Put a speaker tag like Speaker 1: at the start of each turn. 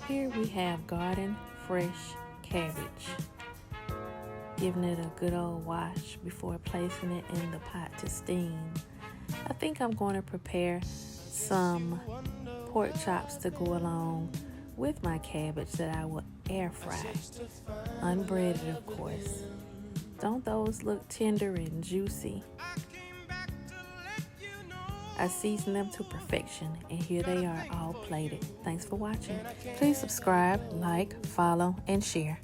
Speaker 1: Here we have garden fresh cabbage. Giving it a good old wash before placing it in the pot to steam. I think I'm going to prepare some pork chops to go along with my cabbage that I will air fry. Unbreaded, of course. Don't those look tender and juicy? I seasoned them to perfection, and here they are all plated. Thanks for watching. Please subscribe, like, follow, and share.